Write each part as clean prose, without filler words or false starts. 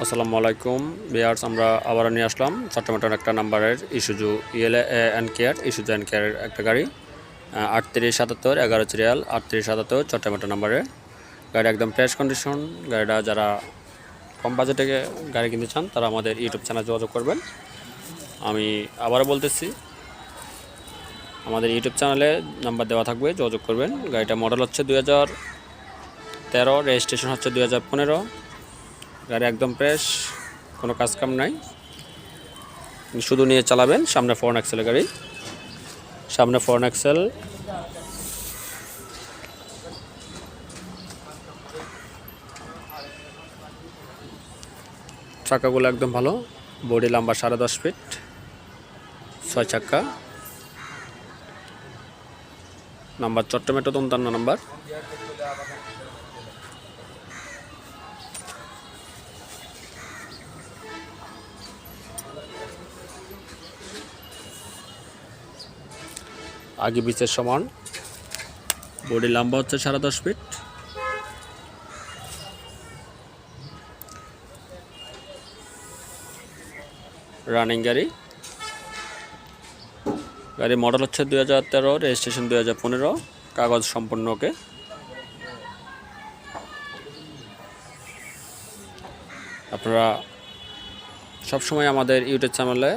আসসালামু আলাইকুম ভিউয়ার্স, আমরা আবার নিয়ে আসলাম চট্টগ্রামের একটা নাম্বারের ইস্যুজু ইস্যুজু এন কেয়ারের একটা গাড়ি 3877 11 সিরিয়াল 3877 চট্টগ্রামের নাম্বারের গাড়ি একদম ফ্রেশ কন্ডিশন। গাড়িটা যারা কম বাজেটে গাড়ি কিনতে চান তারা আমাদের ইউটিউব চ্যানেলে যোগাযোগ করবেন। আমি আবারও বলতেছি, আমাদের ইউটিউব চ্যানেলে নাম্বার দেওয়া থাকবে, যোগাযোগ করবেন। গাড়িটা মডেল হচ্ছে 2013, রেজিস্ট্রেশন হচ্ছে 2015। গাড়ি একদম ফ্রেশ, কোনো কাজ কাম নাই, শুধু নিয়ে চালাবেন। সামনে ফ্রন্ট অ্যাক্সেল গাড়ি, সামনে ফ্রন্ট অ্যাক্সেল, চাকাগুলো একদম ভালো, বডি লম্বা 10.5 ফিট, 6 চাকা, নাম্বার চট্টমেটো 53 নাম্বার। আগে পিছের সমান, বডি লম্বা হচ্ছে 10.5 ফিট, রানিং গাড়ি। গাড়ি মডেল হচ্ছে 2013, রেজিস্ট্রেশন 2015, কাগজ সম্পূর্ণ ওকে। আপনারা সবসময় আমাদের ইউটিউব চ্যানেলে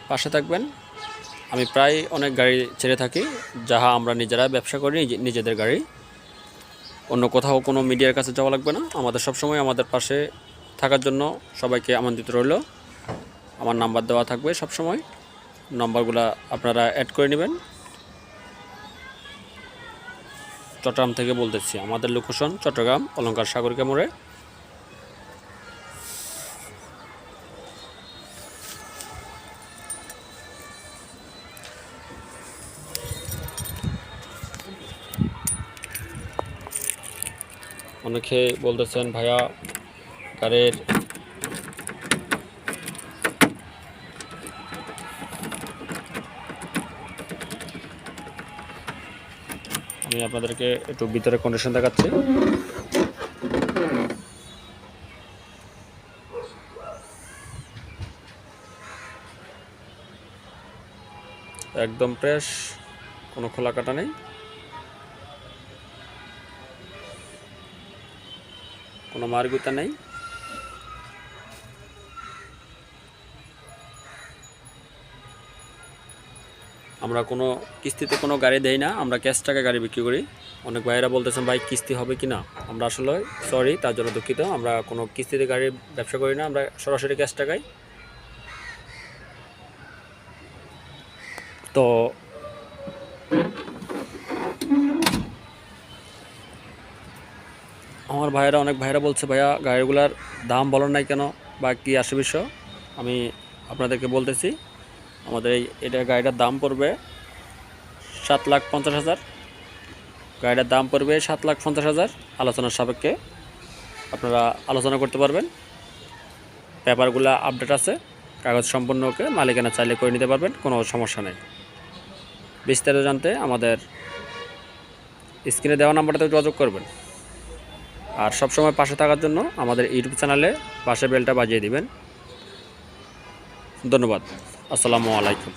পাশে থাকবেন। আমি প্রায় অনেক গাড়ি ছেড়ে থাকি, যাহা আমরা নিজেরা ব্যবসা করি, নিজেদের গাড়ি, অন্য কোথাও কোনো মিডিয়ার কাছে যাওয়া লাগবে না। আমাদের সবসময় আমাদের পাশে থাকার জন্য সবাইকে আমন্ত্রিত রইল। আমার নাম্বার দেওয়া থাকবে সবসময়, নাম্বারগুলো আপনারা অ্যাড করে নেবেন। চট্টগ্রাম থেকে বলতেছি, আমাদের লোকেশন চট্টগ্রাম অলঙ্কার সাগরিকা মোড়ে। অনেকে বলতেছেন ভাইয়া গাড়ির আমি আপনাদেরকে একটু ভিতরে কন্ডিশন দেখাচ্ছি। একদম ফ্রেশ, কোনো খোলা কাটা নেই, কোনো মারগুতা নেই। আমরা কোনো কিস্তিতে কোনো গাড়ি দেই না, আমরা ক্যাশ টাকা গাড়ি বিক্রি করি। অনেক ভাইয়েরা বলতেছেন ভাই কিস্তি হবে কি না, আমরা আসলে সরি, তার জন্য দুঃখিত। আমরা কোনো কিস্তিতে গাড়ির ব্যবসা করি না, আমরা সরাসরি ক্যাশ টাকায়। তো আমার ভাইয়েরা, অনেক ভাইয়েরা বলছে ভাইয়া গাড়িগুলার দাম বলেন নাই কেন বা কী আসে বিষয়, আমি আপনাদেরকে বলতেছি। আমাদের এটা গাড়িটার দাম পড়বে 7,50,000। গাড়িটার দাম পড়বে 7,50,000। আলোচনার সাপেক্ষে আপনারা আলোচনা করতে পারবেন। পেপারগুলো আপডেট আছে, কাগজ সম্পূর্ণ ওকে, মালিকানা চাইলে করে নিতে পারবেন, কোনো সমস্যা নেই। বিস্তারিত জানতে আমাদের স্ক্রিনে দেওয়া নাম্বারটাতে যোগাযোগ করবেন। আর সবসময় পাশে থাকার জন্য আমাদের ইউটিউব চ্যানেলে পাশে বেলটা বাজিয়ে দিবেন। ধন্যবাদ। আসসালামু আলাইকুম।